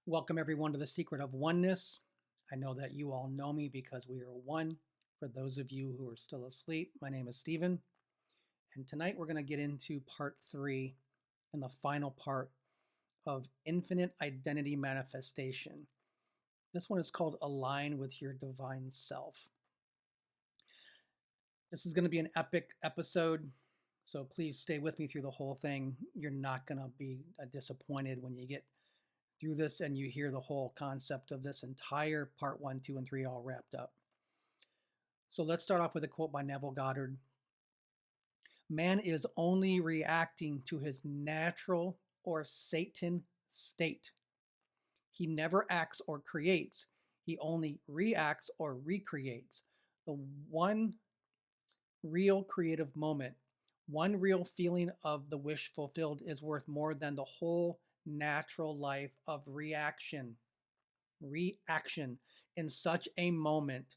Welcome everyone to the Secret of Oneness. I know that you all know me because we are one. For those of you who are still asleep, my name is Stephen. And tonight we're going to get into part 3 and the final part of infinite identity manifestation. This one is called Align with Your Divine Self. This is going to be an epic episode, so please stay with me through the whole thing. You're not going to be disappointed when you get through this and you hear the whole concept of this entire part 1, 2, and 3 all wrapped up. So let's start off with a quote by Neville Goddard. Man is only reacting to his natural or Satan state. He never acts or creates. He only reacts or recreates. The one real creative moment, one real feeling of the wish fulfilled is worth more than the whole natural life of reaction. In such a moment,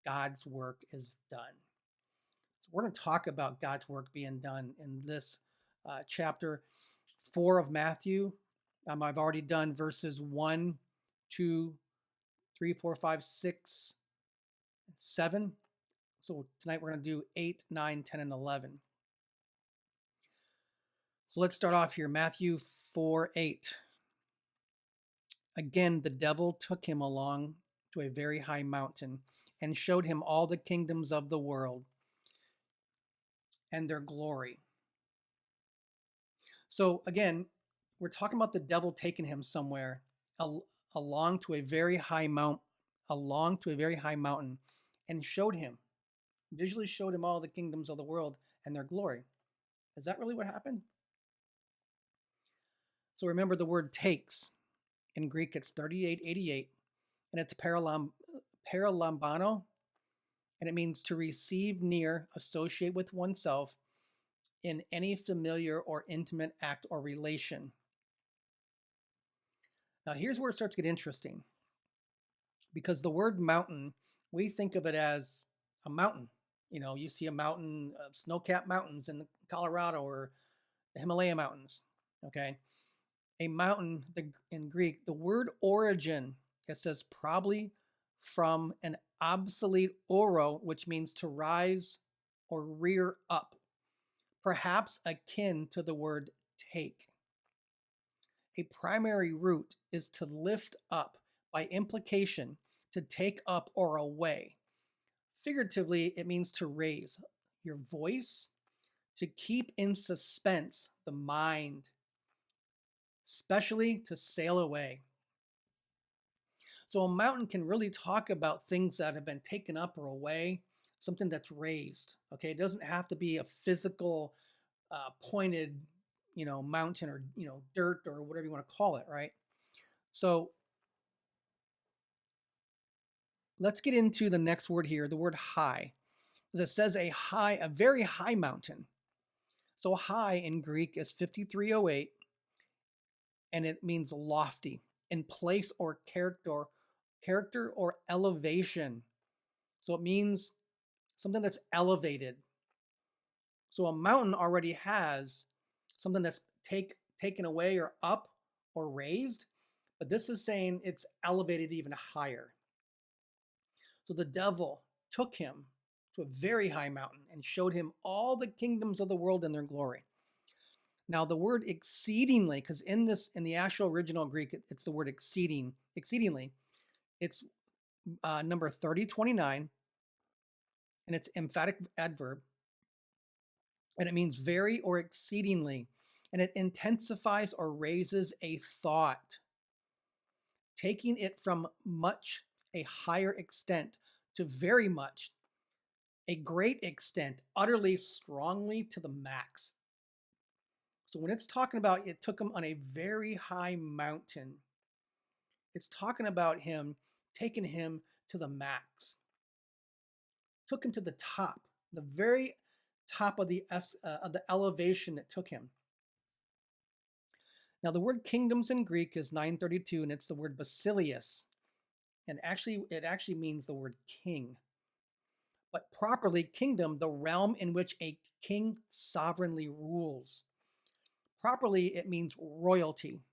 God's work is done. So we're going to talk about God's work being done in this chapter 4 of Matthew. I've already done verses 1, 2, 3, 4, 5, 6, 7. So tonight we're going to do 8, 9, 10, and 11. So let's start off here. Matthew 4:8. Again, the devil took him along to a very high mountain and showed him all the kingdoms of the world and their glory. So again, we're talking about the devil taking him somewhere along to a very high mountain, and visually showed him all the kingdoms of the world and their glory. Is that really what happened? So remember the word takes. In Greek, it's 3888, and it's paralambanó, and it means to receive near, associate with oneself in any familiar or intimate act or relation. Now, here's where it starts to get interesting, because the word mountain, we think of it as a mountain. You know, you see a mountain, snow-capped mountains in Colorado or the Himalaya mountains, okay? A mountain, in Greek, the word origin, it says probably from an obsolete aîrω, which means to rise or rear up, perhaps akin to the word take. A primary root is to lift up, by implication, to take up or away. Figuratively, it means to raise your voice, to keep in suspense the mind, especially to sail away. So a mountain can really talk about things that have been taken up or away, something that's raised. Okay, it doesn't have to be a physical, pointed, mountain or dirt or whatever you want to call it, right? So let's get into the next word here, the word high. As it says a very high mountain. So high in Greek is 5308, and it means lofty, in place or character or elevation. So it means something that's elevated. So a mountain already has something that's taken away or up or raised, but this is saying it's elevated even higher. So the devil took him to a very high mountain and showed him all the kingdoms of the world and their glory. Now the word exceedingly, because in the actual original Greek, it's the word exceedingly. It's number 3029, and it's emphatic adverb, and it means very or exceedingly, and it intensifies or raises a thought, taking it from much, a higher extent, to very much, a great extent, utterly, strongly, to the max. So when it's talking about it took him on a very high mountain, it's talking about him taking him to the max. Took him to the top, the very top of the elevation that took him. Now the word kingdoms in Greek is 932, and it's the word basileus, and it actually means the word king. But properly, kingdom, the realm in which a king sovereignly rules. Properly, it means royalty.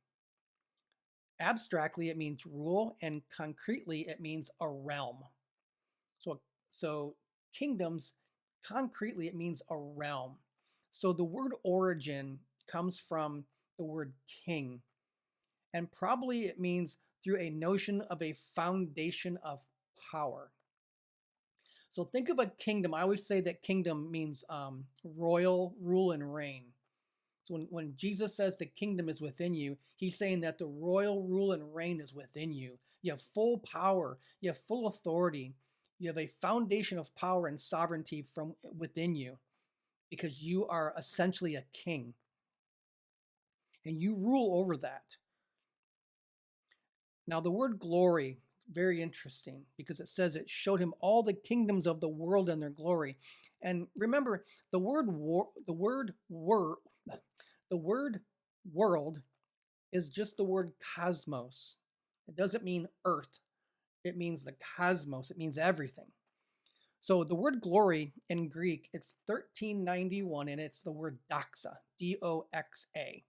Abstractly, it means rule, and concretely, it means a realm. So kingdoms, concretely, it means a realm. So the word origin comes from the word king, and probably it means through a notion of a foundation of power. So think of a kingdom. I always say that kingdom means royal rule and reign. So when Jesus says the kingdom is within you, he's saying that the royal rule and reign is within you. You have full power, you have full authority, you have a foundation of power and sovereignty from within you because you are essentially a king and you rule over that. Now, the word glory, very interesting because it says it showed him all the kingdoms of the world and their glory. And remember, the word world is just the word cosmos. It doesn't mean earth. It means the cosmos. It means everything. So the word glory in Greek, it's 1391 and it's the word doxa, D-O-X-A.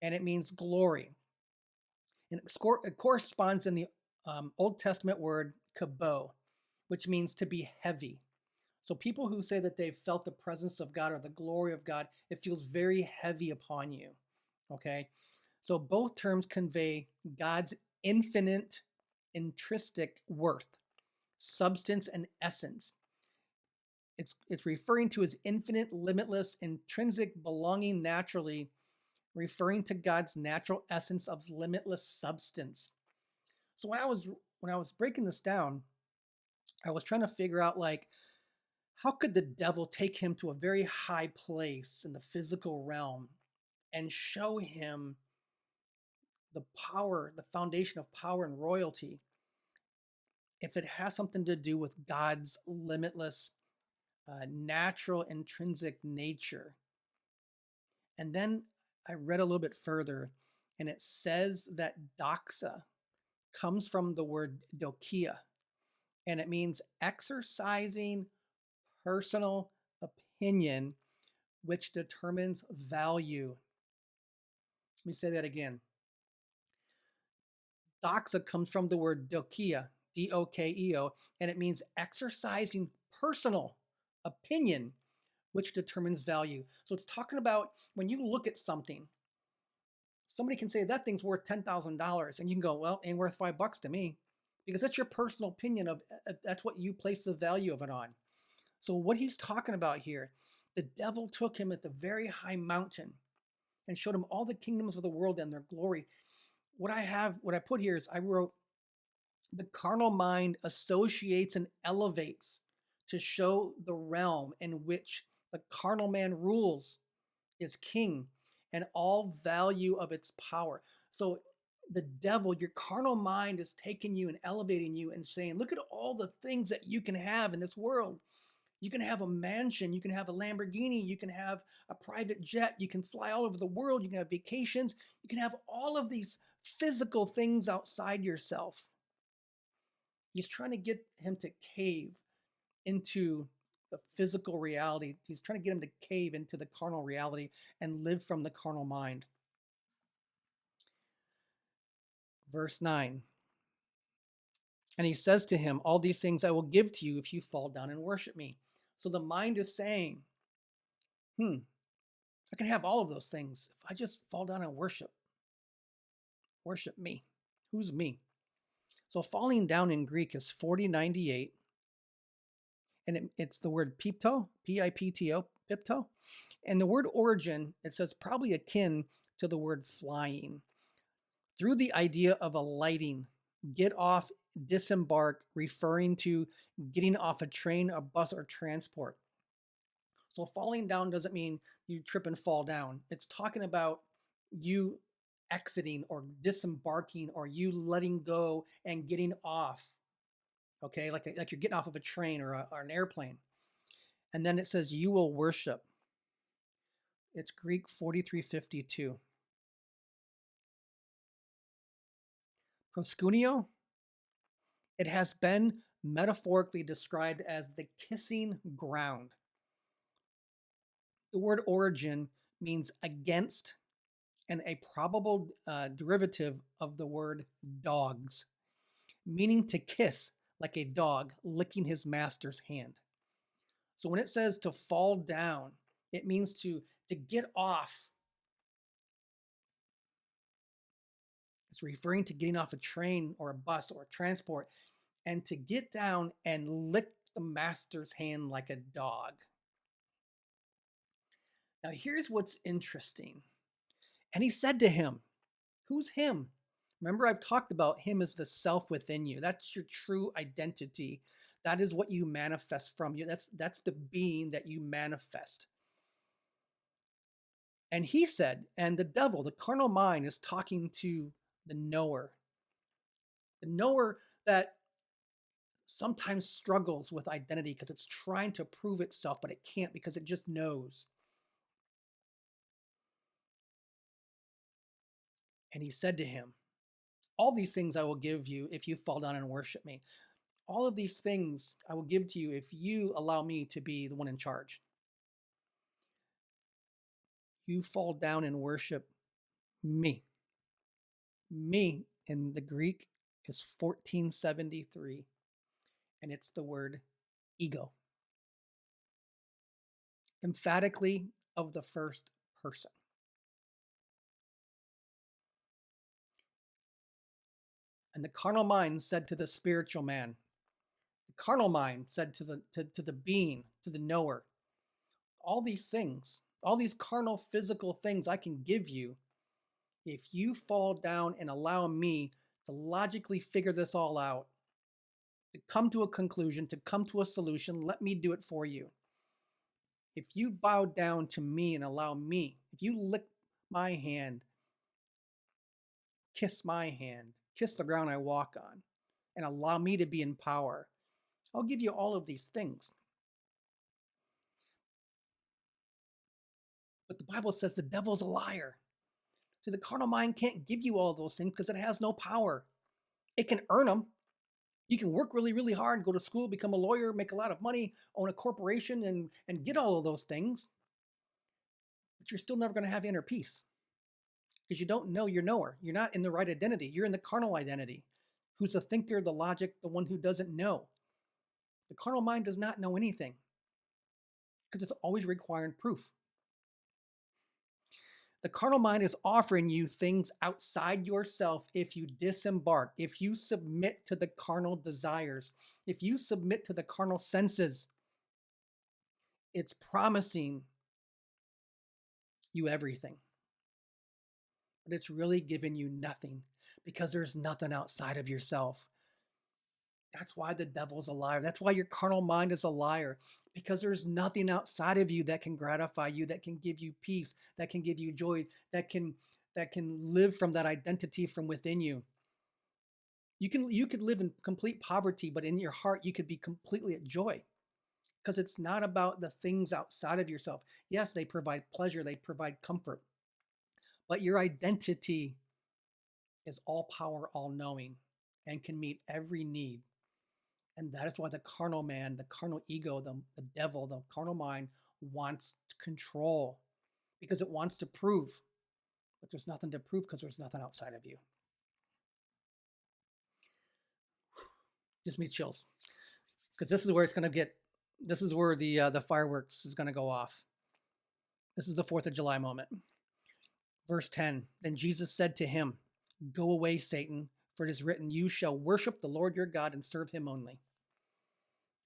And it means glory. And it corresponds in the Old Testament word kabo, which means to be heavy. So people who say that they've felt the presence of God or the glory of God, it feels very heavy upon you. Okay? So both terms convey God's infinite, intrinsic worth, substance, and essence. It's referring to his infinite, limitless, intrinsic belonging naturally, referring to God's natural essence of limitless substance. So when I was breaking this down, I was trying to figure out like how could the devil take him to a very high place in the physical realm and show him the power, the foundation of power and royalty, if it has something to do with God's limitless, natural, intrinsic nature. And then I read a little bit further, and it says that doxa comes from the word dokia, and it means exercising personal opinion, which determines value. Let me say that again. Doxa comes from the word dokia, D-O-K-E-O, and it means exercising personal opinion, which determines value. So it's talking about when you look at something, somebody can say that thing's worth $10,000, and you can go, well, it ain't worth $5 to me, because that's your personal opinion of that's what you place the value of it on. So what he's talking about here, the devil took him at the very high mountain and showed him all the kingdoms of the world and their glory. What I put here is I wrote, the carnal mind associates and elevates to show the realm in which the carnal man rules, is king, and all value of its power. So the devil, your carnal mind, is taking you and elevating you and saying, look at all the things that you can have in this world. You can have a mansion, you can have a Lamborghini, you can have a private jet, you can fly all over the world, you can have vacations, you can have all of these physical things outside yourself. He's trying to get him to cave into the physical reality. He's trying to get him to cave into the carnal reality and live from the carnal mind. Verse 9. And he says to him, all these things I will give to you if you fall down and worship me. So the mind is saying, I can have all of those things if I just fall down and worship me. Who's me? So falling down in Greek is 4098. And it's the word pipto, P-I-P-T-O, pipto. And the word origin, it says probably akin to the word flying. Through the idea of alighting, get off, disembark, referring to getting off a train, a bus, or transport. So falling down doesn't mean you trip and fall down. It's talking about you exiting or disembarking or you letting go and getting off. Okay, like you're getting off of a train or an airplane. And then it says you will worship. It's Greek 4352. Proskuneo, it has been metaphorically described as the kissing ground. The word origin means against and a probable derivative of the word dogs, meaning to kiss like a dog licking his master's hand. So when it says to fall down, it means to get off. It's referring to getting off a train or a bus or a transport and to get down and lick the master's hand like a dog. Now, here's what's interesting. And he said to him, who's him? Remember, I've talked about him as the self within you. That's your true identity. That is what you manifest from you. That's the being that you manifest. And he said, and the devil, the carnal mind, is talking to the knower. The knower that sometimes struggles with identity because it's trying to prove itself, but it can't because it just knows. And he said to him, all these things I will give you if you fall down and worship me. All of these things I will give to you if you allow me to be the one in charge. You fall down and worship me. Me in the Greek is 1473, and it's the word ego. Emphatically of the first person. And the carnal mind said to the spiritual man, the carnal mind said to the being, to the knower, all these things, all these carnal physical things I can give you if you fall down and allow me to logically figure this all out, to come to a conclusion, to come to a solution. Let me do it for you. If you bow down to me and allow me, if you lick my hand, kiss my hand, kiss the ground I walk on, and allow me to be in power, I'll give you all of these things. But the Bible says the devil's a liar. So the carnal mind can't give you all of those things because it has no power. It can earn them. You can work really, really hard, go to school, become a lawyer, make a lot of money, own a corporation, and get all of those things. But you're still never going to have inner peace because you don't know your knower. You're not in the right identity. You're in the carnal identity. Who's the thinker, the logic, the one who doesn't know. The carnal mind does not know anything because it's always requiring proof. The carnal mind is offering you things outside yourself if you disembark, if you submit to the carnal desires, if you submit to the carnal senses. It's promising you everything, but it's really giving you nothing because there's nothing outside of yourself. That's why the devil's a liar. That's why your carnal mind is a liar, because there's nothing outside of you that can gratify you, that can give you peace, that can give you joy, that can live from that identity from within you. You could live in complete poverty, but in your heart you could be completely at joy, because it's not about the things outside of yourself. Yes, they provide pleasure, they provide comfort, but your identity is all power, all knowing, and can meet every need. And that is why the carnal man, the carnal ego, the devil, the carnal mind wants to control, because it wants to prove. But there's nothing to prove because there's nothing outside of you. Gives me chills, because this is where it's going to get, this is where the fireworks is going to go off. This is the 4th of July moment. Verse 10, then Jesus said to him, go away, Satan, for it is written, you shall worship the Lord your God and serve him only.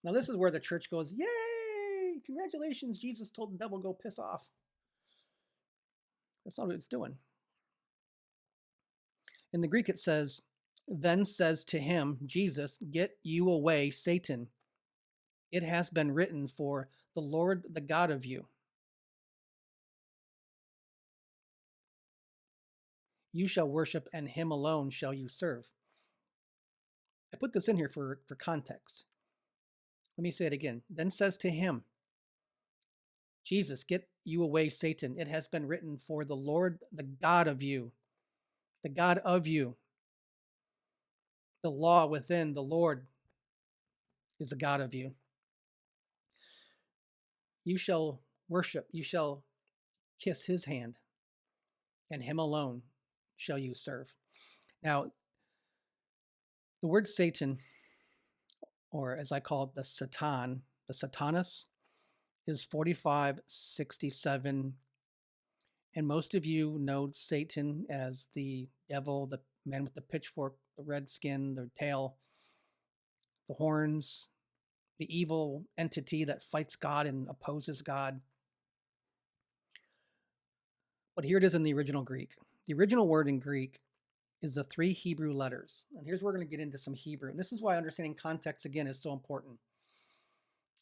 Now this is where the church goes, yay, congratulations, Jesus told the devil, go piss off. That's not what it's doing. In the Greek it says, then says to him, Jesus, get you away, Satan. It has been written, for the Lord, the God of you. You shall worship, and him alone shall you serve. I put this in here for context. Let me say it again. Then says to him, Jesus, get you away, Satan. It has been written, for the Lord, the God of you. The God of you. The law within the Lord is the God of you. You shall worship. You shall kiss his hand. and him alone shall you serve. Now, the word Satan, or as I call it, the Satan, the Satanus, is 4567. And most of you know Satan as the devil, the man with the pitchfork, the red skin, the tail, the horns, the evil entity that fights God and opposes God. But here it is in the original Greek. The original word in Greek is the 3 Hebrew letters. And here's where we're going to get into some Hebrew. And this is why understanding context, again, is so important.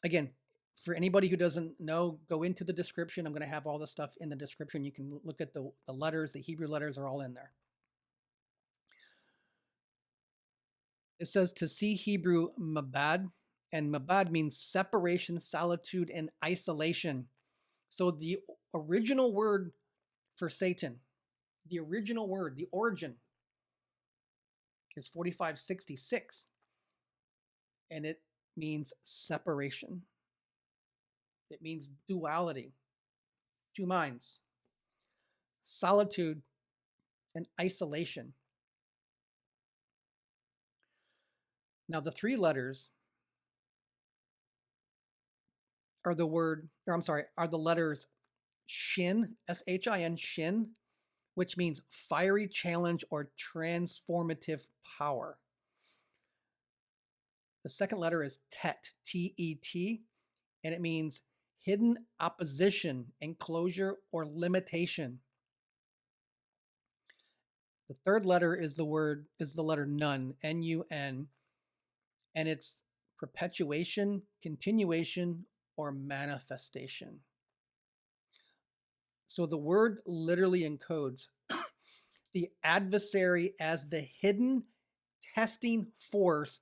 Again, for anybody who doesn't know, go into the description. I'm going to have all the stuff in the description. You can look at the letters. The Hebrew letters are all in there. It says to see Hebrew mabad, and mabad means separation, solitude, and isolation. So the original word for Satan, the original word, the origin, is 4566, and it means separation. It means duality, two minds, solitude, and isolation. Now, the 3 letters are the letters shin, S-H-I-N, shin, which means fiery challenge or transformative power. The second letter is tet, T-E-T, and it means hidden opposition, enclosure, or limitation. The third letter is the letter nun, N-U-N, and it's perpetuation, continuation, or manifestation. So the word literally encodes the adversary as the hidden testing force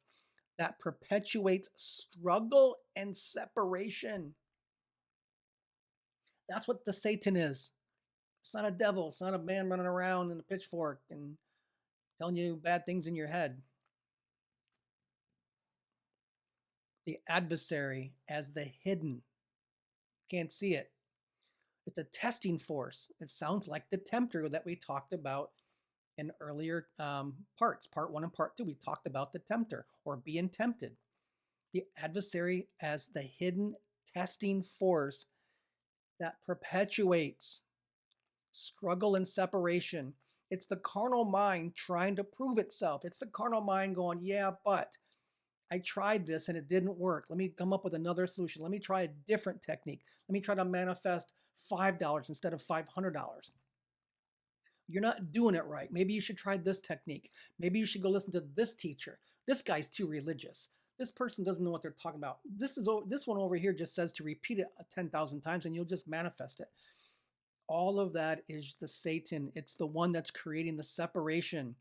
that perpetuates struggle and separation. That's what the Satan is. It's not a devil. It's not a man running around in a pitchfork and telling you bad things in your head. The adversary as the hidden. Can't see it. It's a testing force. It sounds like the tempter that we talked about in earlier parts, part 1 and part 2. We talked about the tempter or being tempted. The adversary as the hidden testing force that perpetuates struggle and separation. It's the carnal mind trying to prove itself. It's the carnal mind going, yeah, but I tried this and it didn't work. Let me come up with another solution. Let me try a different technique. Let me try to manifest $5 instead of $500. You're not doing it right. Maybe you should try this technique. Maybe you should go listen to this teacher. This guy's too religious. This person doesn't know what they're talking about. This one over here just says to repeat it 10,000 times and you'll just manifest it. All of that is the Satan. It's the one that's creating the separation.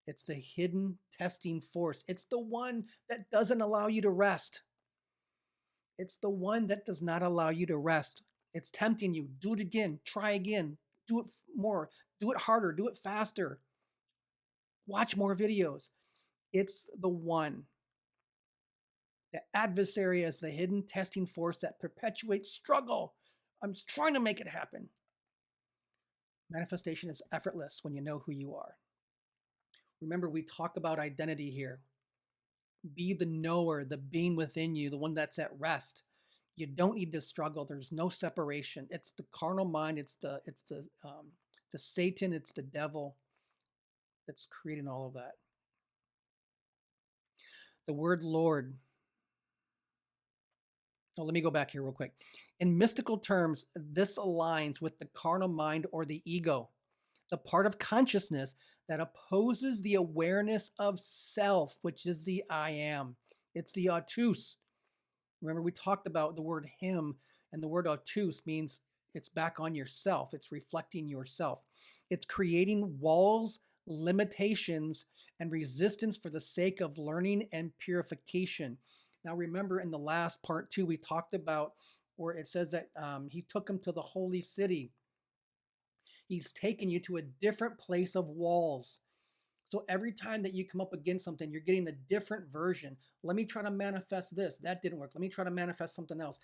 It's the hidden testing force. It's the one that doesn't allow you to rest. It's the one that does not allow you to rest. It's tempting you. Do it again. Try again. Do it more. Do it harder. Do it faster. Watch more videos. It's the one. The adversary is the hidden testing force that perpetuates struggle. I'm trying to make it happen. Manifestation is effortless when you know who you are. Remember, we talk about identity here. Be the knower, the being within you, the one that's at rest. You don't need to struggle. There's no separation. It's the carnal mind. It's the Satan. It's the devil that's creating all of that. The word Lord. Oh, let me go back here real quick. In mystical terms, this aligns with the carnal mind or the ego, the part of consciousness that opposes the awareness of self, which is the I am. It's the autos. Remember, we talked about the word him, and the word autos means it's back on yourself. It's reflecting yourself. It's creating walls, limitations, and resistance for the sake of learning and purification. Now, remember in the last part 2, we talked about where it says that he took him to the holy city. He's taken you to a different place of walls. So every time that you come up against something, you're getting a different version. Let me try to manifest this. That didn't work. Let me try to manifest something else.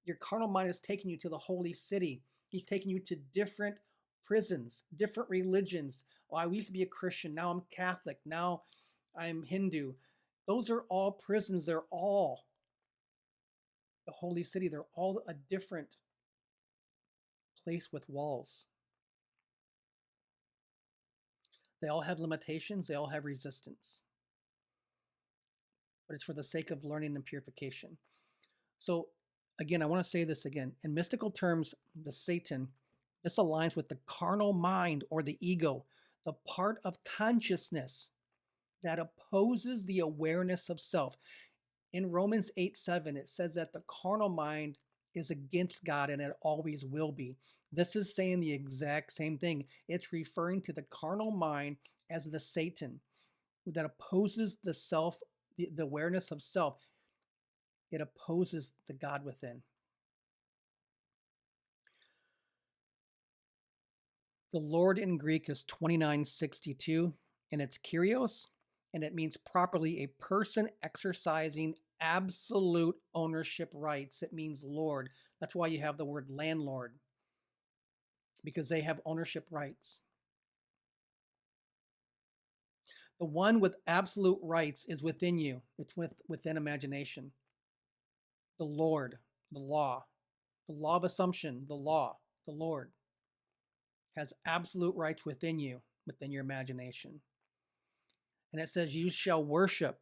Your carnal mind is taking you to the holy city. He's taking you to different prisons, different religions. Oh, I used to be a Christian, now I'm Catholic, now I'm Hindu. Those are all prisons. They're all the holy city. They're all a different place with walls. They all have limitations, they all have resistance. But it's for the sake of learning and purification. So, again, I want to say this again. In mystical terms, the Satan, this aligns with the carnal mind or the ego, the part of consciousness that opposes the awareness of self. In Romans 8:7, it says that the carnal mind is against God and it always will be. This is saying the exact same thing. It's referring to the carnal mind as the Satan that opposes the self, the awareness of self. It opposes the God within. The Lord in Greek is 2962, and it's Kyrios, and it means properly a person exercising absolute ownership rights. It means Lord. That's why you have the word landlord, because they have ownership rights. The one with absolute rights is within you. It's within imagination. The Lord, the law of assumption, the Lord has absolute rights within you, within your imagination. And it says, you shall worship.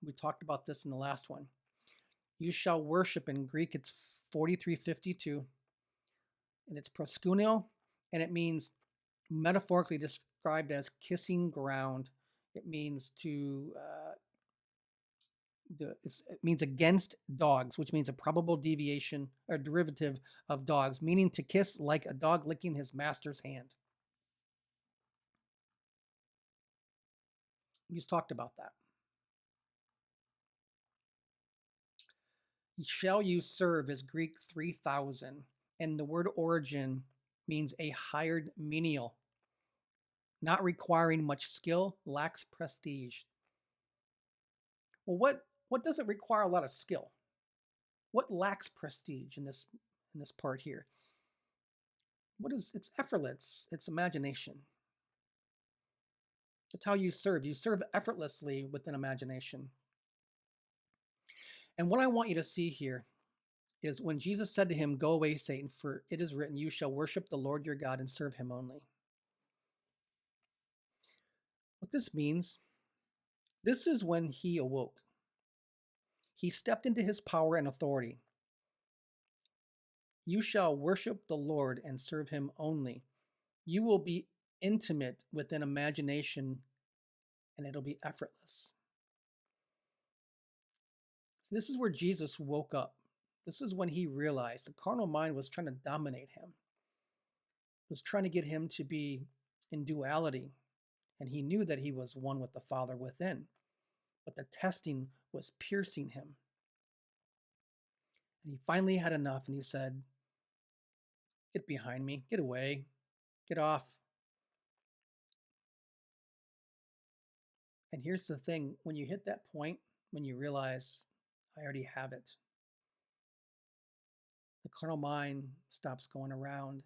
We talked about this in the last one. You shall worship. In Greek, it's 4352. And it's proskuneo. And it means metaphorically described as kissing ground. It means it means against dogs, which means a probable deviation or derivative of dogs, meaning to kiss like a dog licking his master's hand. We just talked about that. Shall you serve is Greek 3000, and the word origin means a hired menial, not requiring much skill, lacks prestige. Well, what doesn't require a lot of skill? What lacks prestige in this part here? It's effortless, it's imagination. That's how you serve. You serve effortlessly with an imagination. And what I want you to see here is when Jesus said to him, "Go away, Satan, for it is written, you shall worship the Lord your God and serve him only." What this means, this is when he awoke. He stepped into his power and authority. You shall worship the Lord and serve him only. You will be intimate with an imagination and it'll be effortless. So this is where Jesus woke up. This is when he realized the carnal mind was trying to dominate him, was trying to get him to be in duality. And he knew that he was one with the Father within. But the testing was piercing him. And he finally had enough and he said, "Get behind me, get away, get off." And here's the thing, when you hit that point, when you realize, I already have it, the carnal mind stops going around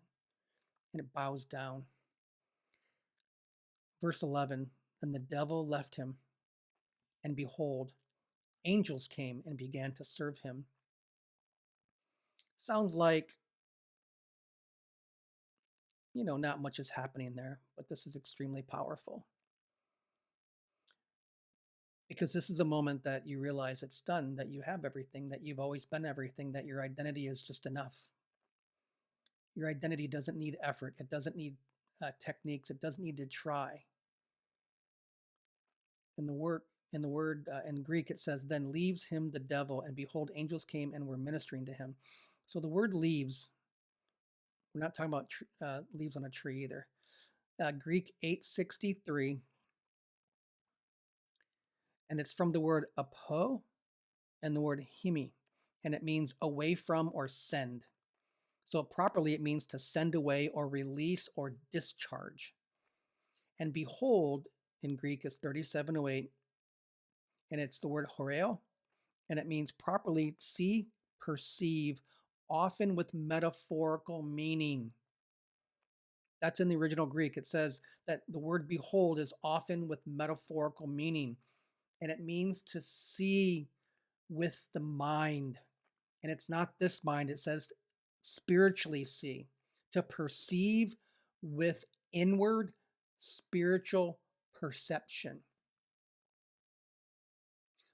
and it bows down. Verse 11, and the devil left him, and behold, angels came and began to serve him. Sounds like, not much is happening there, but this is extremely powerful. Because this is the moment that you realize it's done, that you have everything, that you've always been everything, that your identity is just enough. Your identity doesn't need effort. It doesn't need techniques. It doesn't need to try. In Greek, it says, then leaves him the devil, and behold, angels came and were ministering to him. So the word leaves, we're not talking about leaves on a tree either. Greek 863, and it's from the word apo and the word himi, and it means away from or send. So properly it means to send away or release or discharge. And behold in Greek is 3708, and it's the word horeo, and it means properly see, perceive, often with metaphorical meaning. That's in the original Greek. It says that the word behold is often with metaphorical meaning, and it means to see with the mind. And it's not this mind, it says spiritually see, to perceive with inward spiritual perception.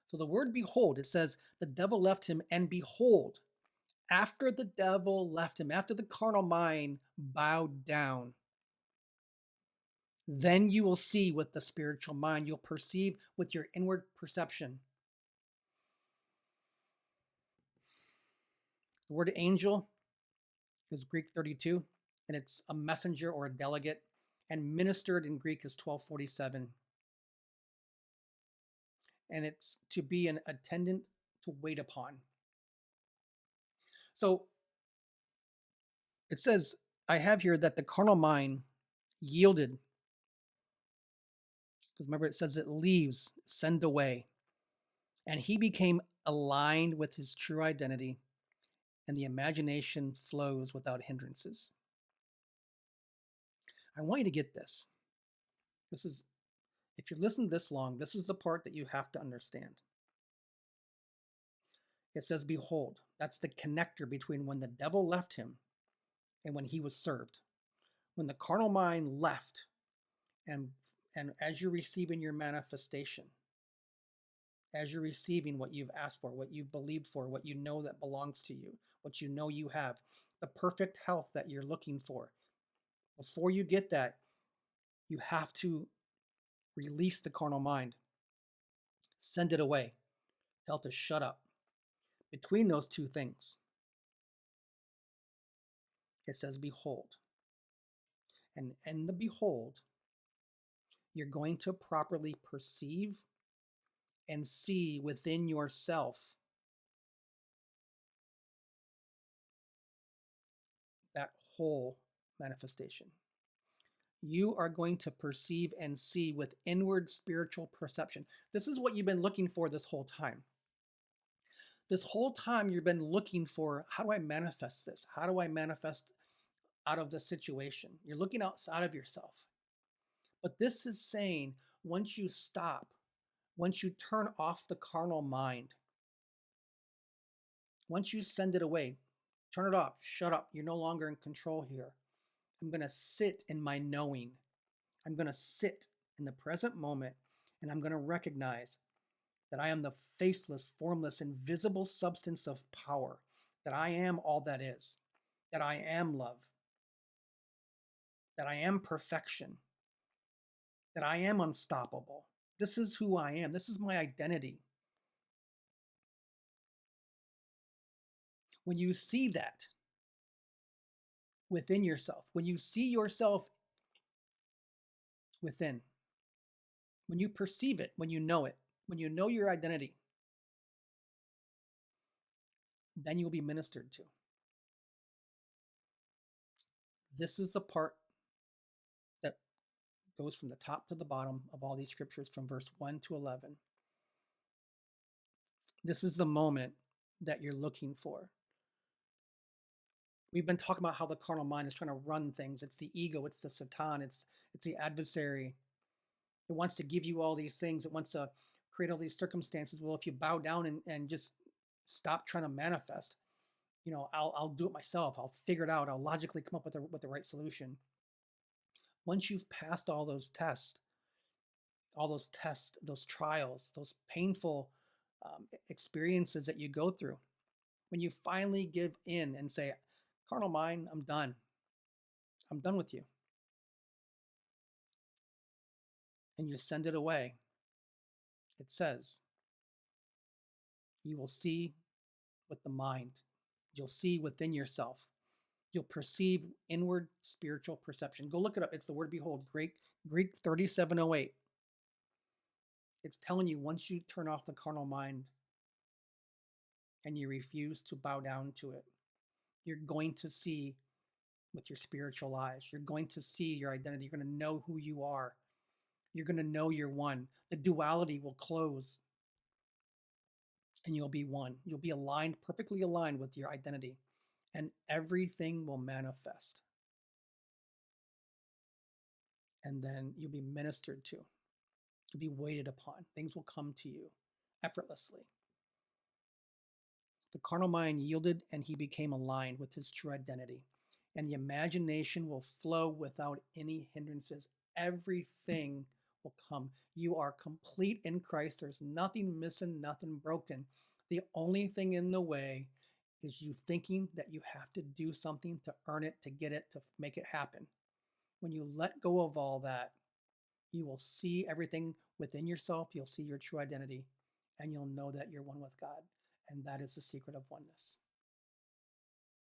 So the word behold, it says the devil left him, and behold, after the devil left him, after the carnal mind bowed down, then you will see with the spiritual mind. You'll perceive with your inward perception. The word angel is Greek 32, and it's a messenger or a delegate, and ministered in Greek is 1247. And it's to be an attendant, to wait upon. So it says, I have here that the carnal mind yielded, because remember it says it leaves, send away. And he became aligned with his true identity, and the imagination flows without hindrances. I want you to get this. This is, if you're listening this long, this is the part that you have to understand. It says, behold, that's the connector between when the devil left him and when he was served. When the carnal mind left, and as you're receiving your manifestation, as you're receiving what you've asked for, what you've believed for, what you know that belongs to you, what you know you have, the perfect health that you're looking for, before you get that, you have to release the carnal mind, send it away, tell it to shut up. Between those two things, it says, behold. And in the behold, you're going to properly perceive and see within yourself that whole manifestation. You are going to perceive and see with inward spiritual perception. This is what you've been looking for this whole time. This whole time you've been looking for, how do I manifest this? How do I manifest out of this situation? You're looking outside of yourself. But this is saying, once you stop, once you turn off the carnal mind, once you send it away, turn it off, shut up, you're no longer in control here. I'm going to sit in my knowing. I'm going to sit in the present moment, and I'm going to recognize that I am the faceless, formless, invisible substance of power, that I am all that is, that I am love, that I am perfection, that I am unstoppable. This is who I am. This is my identity. When you see that within yourself, when you see yourself within, when you perceive it, when you know your identity, then you'll be ministered to. This is the part that goes from the top to the bottom of all these scriptures from verse 1 to 11. This is the moment that you're looking for. We've been talking about how the carnal mind is trying to run things. It's the ego, it's the Satan, it's the adversary. It wants to give you all these things. It wants to create all these circumstances. Well, if you bow down and just stop trying to manifest, I'll do it myself. I'll figure it out. I'll logically come up with the right solution. Once you've passed all those tests, those trials, those painful experiences that you go through, when you finally give in and say, carnal mind, I'm done. I'm done with you. And you send it away. It says, you will see with the mind. You'll see within yourself. You'll perceive inward spiritual perception. Go look it up. It's the word behold, Greek 3708. It's telling you once you turn off the carnal mind and you refuse to bow down to it, you're going to see with your spiritual eyes. You're going to see your identity. You're going to know who you are. You're going to know you're one. The duality will close and you'll be one. You'll be aligned, perfectly aligned with your identity, and everything will manifest. and then you'll be ministered to. You'll be waited upon. Things will come to you effortlessly. The carnal mind yielded and he became aligned with his true identity. And the imagination will flow without any hindrances. Everything will come. You are complete in Christ. There's nothing missing, nothing broken. The only thing in the way is you thinking that you have to do something to earn it, to get it, to make it happen. When you let go of all that, you will see everything within yourself. You'll see your true identity, and you'll know that you're one with God. And that is the secret of oneness.